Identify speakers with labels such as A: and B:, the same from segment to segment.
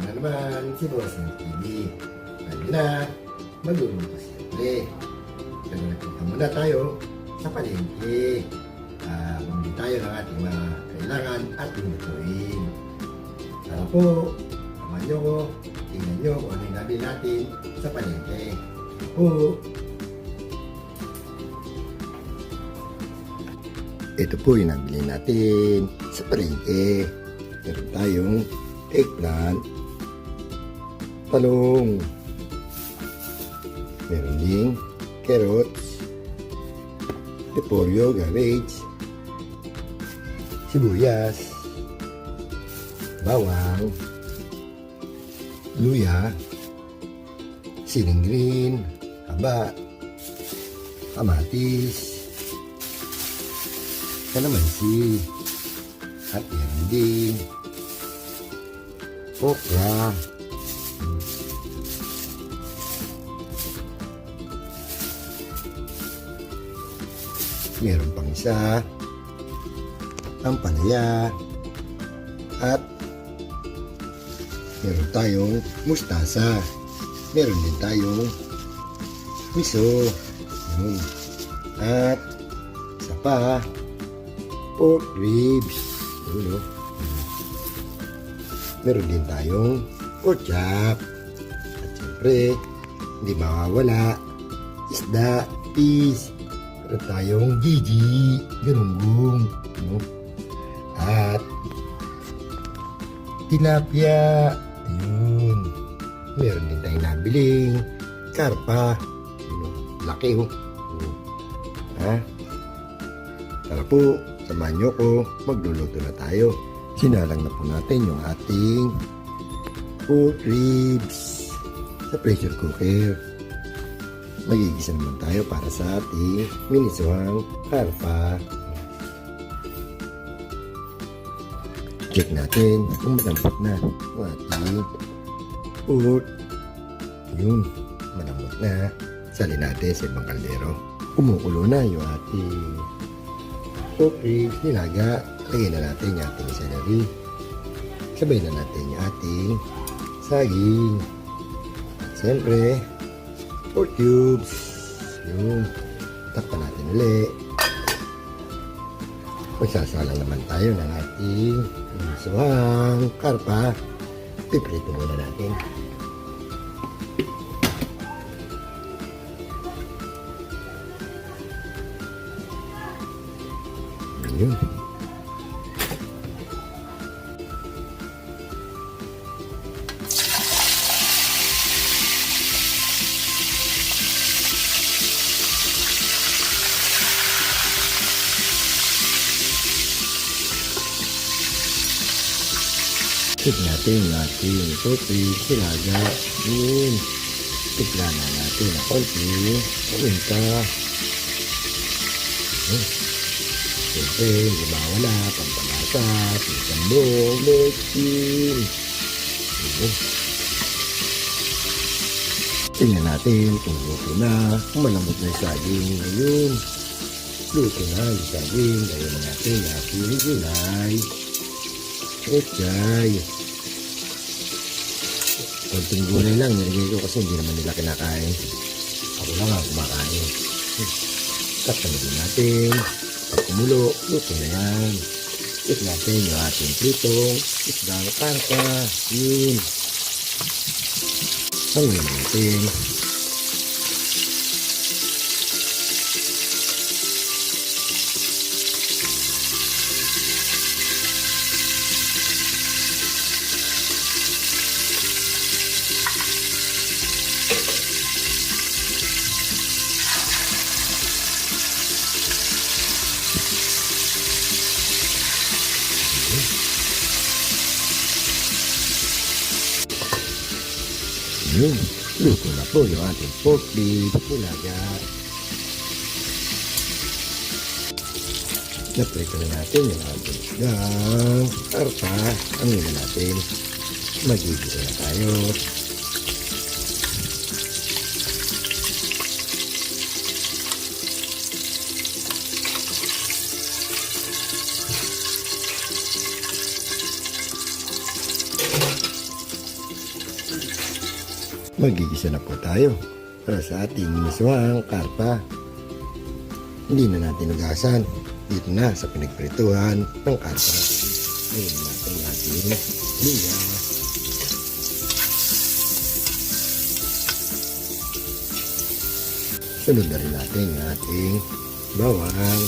A: na naman si Boss ng TV. Lalo na, magluluto siyempre. Pero nagpunta muna tayo sa palengke. Bumili tayo ng ating mga kailangan at lulutuin. Tara po, samahan nyo ko. Tingnan nyo kung ano yung nabili natin sa palengke. Po. Ito po yung nabili natin sa palengke. Meron tayong eggplant, talong, meron ding carrots, repolyo, cabbage, sibuyas, bawang, luya, siling green, haba, kamatis, kalamansi, at meron din okra, meron pang isa ang palaya, at meron tayong mustasa, meron din tayong miso, yun. At isa pa, pork ribs, yun, meron din tayong pork chop, at syempre hindi mawawala isda, peas, meron tayong gigi, galunggong, at tilapia, ayun. Meron din tayong nabiling karpa, laki ha. Tara po, samahan nyo ko, magluluto na tayo. Sinalang na po natin yung ating pork ribs sa pressure cooker. Magigisa naman tayo para sa ating minisuhang karpa. Check natin kung malambot na ang ating pork. Yun, malambot na. Salin natin sa ibang kaldero. Kumukulo na yung ating pork ribs, nilaga. Lagyan na natin yung ating celery. Sabay na natin yung ating saging. At siyempre, pork cubes. Yun. Takpan natin ulit. Magsasalang naman tayo ng ating minisuhang karpa. Piprito muna natin. Yun. Check natin yung ating topi, silaga, yun. Tigla na natin ang konti, paminta. Siyempre, hindi mawala, pampalasa, pisambong, lectin. Tingnan natin kung luto na, kung malambot na yung saging, ayun. Luto na yung saging, gawin natin yung ating gulay. Okay. Konting gulay lang nilagay ko kasi hindi naman nila kinakain. Ako lang ang kumakain. Cut na din natin. Pag kumulo, luto na yan. Cut natin yung ating pritong isdang karpa. Yun. Hangin natin. Yun, luto na po yung ating pork beef, pulaga. Naprito na natin yung ating isdang karpa. Angin na natin. Magigisa na tayo. Magigisa na po tayo para sa ating miswang karpa. Hindi na natin ugasan. Dito na sa pinagprituhan ng karpa. Ngayon natin ating luya. Sunod na rin natin ating bawang.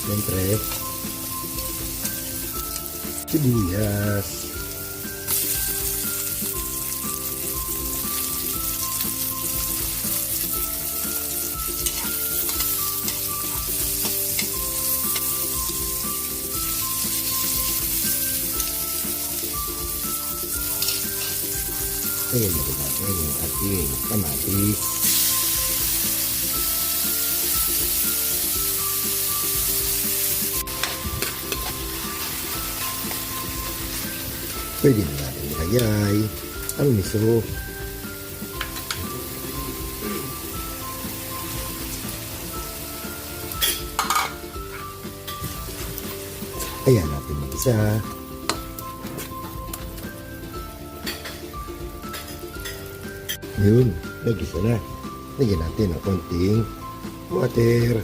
A: Siyempre, sibuyas. Ngayon na rin natin yung ating kamatis. Pwede na natin ilagay ang miso. Ayan natin mag-isa. Yun, nag-isa na. Lagyan natin ng konting water.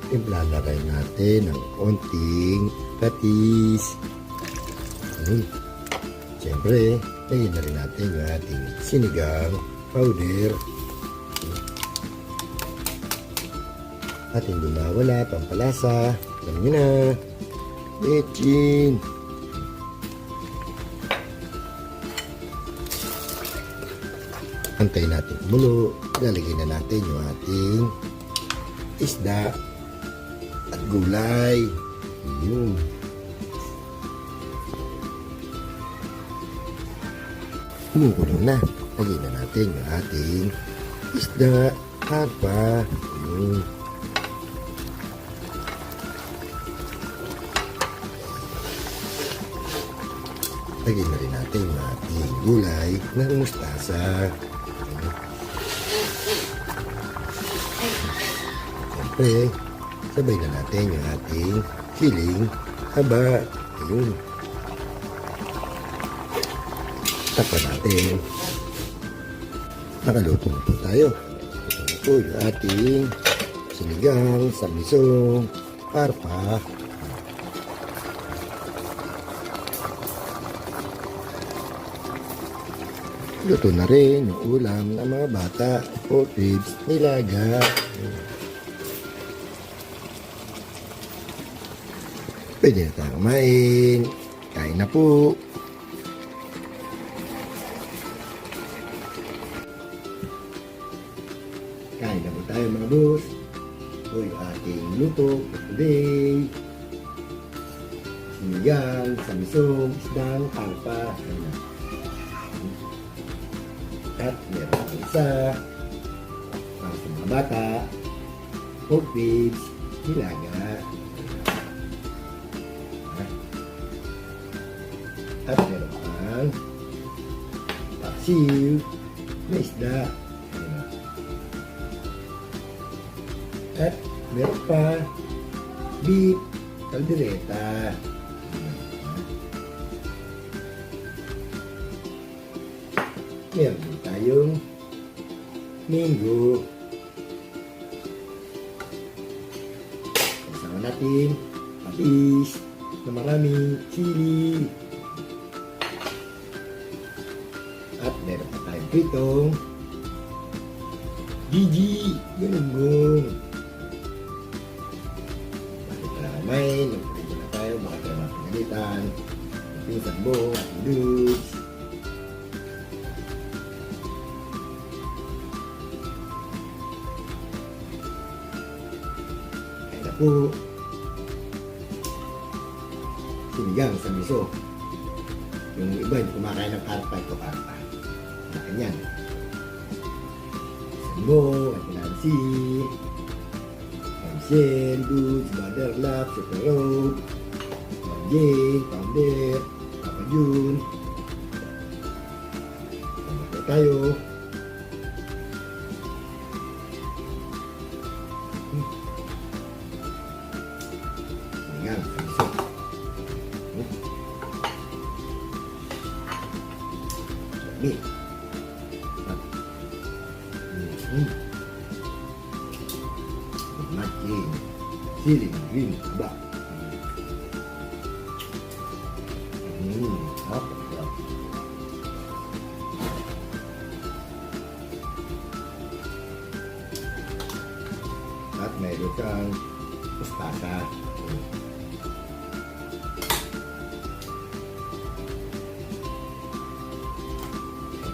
A: Timplahan na rin natin ng konting patis. Siyempre, lagyan na rin natin yung ating sinigang powder. At hindi mawala pampalasa. Alam nyo na. Bechin. Antayin natin kumulo. Lalagay na natin yung ating isda at gulay. Yun. Kumukulo na. Lagay na natin yung ating isda, karpa. Yun. Lagay na rin natin yung ating gulay ng mustasa. Siyempre, sabay na natin yung ating siling haba. Ayun. Tapa natin. Nakaluto na po tayo. Ito na po yung ating sinigang, samisong, karpa. Luto na rin yung ulam ng mga bata. Pork ribs, nilaga. Pwede na tayo kumain. Kain na po. Kain na po tayo mga boss. Ito yung ating luto for today. Sinigang, samisong, isdang, karpa. At meron ang isa para sa mga bata, pork ribs, nilaga. At meron pang paksiw na isda. At meron pa beef caldereta. Meron din tayong minggo. Kasama natin patis na maraming chili. At meron pa tayong pritong Gigi Galunggong. Bakit na kumain? Nagpapito na tayo. Baka tayo mapagalitan. Pinsan mo, dudes. Kaya po. Sinigang sa miso. Yung iba yung kumakain ng karpa, ito karpa. Ganyan. Sambo, at Nancy, Ramsel, Dudes, Mother Love, Super Road, Mom Jane, Pounder, Papa June. Sambo tayo. matching. Siling green. Aba. Sarap. At mayroon kang mustasa.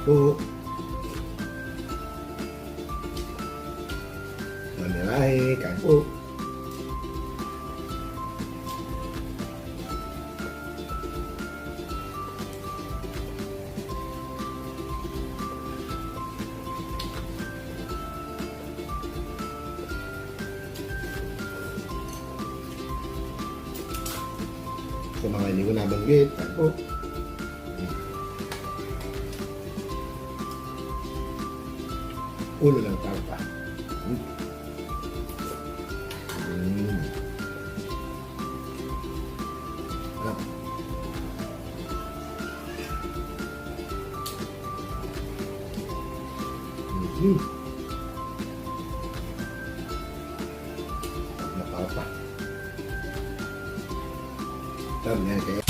A: Po. Manirahe, kain po. Sa mga hindi ko nabanggit, kain po. Ulo lang tao pa. Sarap. Sarap na tao pa. Sarap na kaya